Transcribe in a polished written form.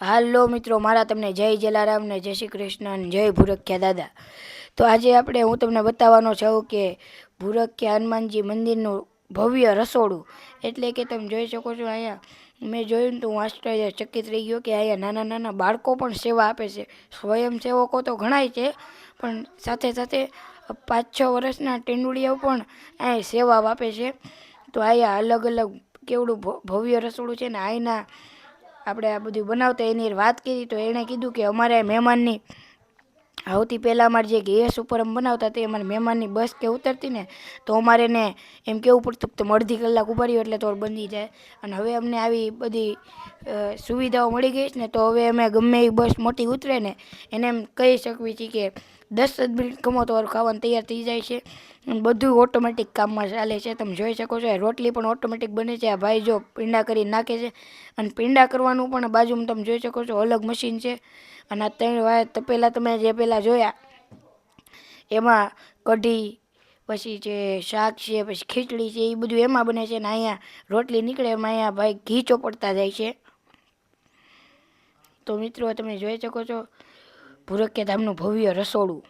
હાલો મિત્રો, મારા તમને જય જલારામ ને જય શ્રી કૃષ્ણ અને જય ભૂરખ્યા દાદા. તો આજે હું તમને બતાવવાનો છું કે ભૂરખ્યા હનુમાનજી મંદિરનું ભવ્ય રસોડું. એટલે કે તમે જોઈ શકો છો, અહીંયા મેં જોયું ને તો હું આશ્ચર્યચકિત રહી ગયો કે અહીંયા નાના નાના બાળકો પણ સેવા આપે છે. સ્વયંસેવકો તો ઘણાય છે, પણ સાથે સાથે 5-6 વર્ષના ટેંડુડિયાઓ પણ અહીં સેવા આપે છે. તો અહીંયા અલગ અલગ કેવડું ભવ્ય રસોડું છે ને. અહીંના આપણે આ બધું બનાવતા એની વાત કરી તો એણે કીધું કે અમારે મહેમાનની સૌથી પહેલાં અમારે જે ગેસ ઉપર અમે બનાવતા તે અમારે મહેમાનની બસ કે ઉતરતી ને તો અમારે ને એમ કેવું પડતું કે અડધી કલાક ઉભા રહ્યો એટલે તો બની જાય. અને હવે અમને આવી બધી સુવિધાઓ મળી ગઈ છે ને, તો હવે અમે ગમે એ બસ મોટી ઉતરે ને એને એમ કહી શકવી છીએ કે 10 જ મિનિટ ખમો તો ખાવાનું તૈયાર થઈ જાય છે. બધું ઓટોમેટિક કામમાં ચાલે છે. તમે જોઈ શકો છો રોટલી પણ ઓટોમેટિક બને છે. આ ભાઈ જો પીંડા કરી નાખે છે, અને પીંડા કરવાનું પણ બાજુમાં તમે જોઈ શકો છો અલગ મશીન છે. અને આ 3 વાર તપેલા તમે જે પહેલાં જોયા એમાં કઢી, પછી જે શાક છે, પછી ખીચડી છે, એ બધું એમાં બને છે. અને અહીંયા રોટલી નીકળે એમાં અહીંયા ભાઈ ઘી ચોપડતા જાય છે. તો મિત્રો તમે જોઈ શકો છો ભૂરખ્યા ધામનું ભવ્ય રસોડું.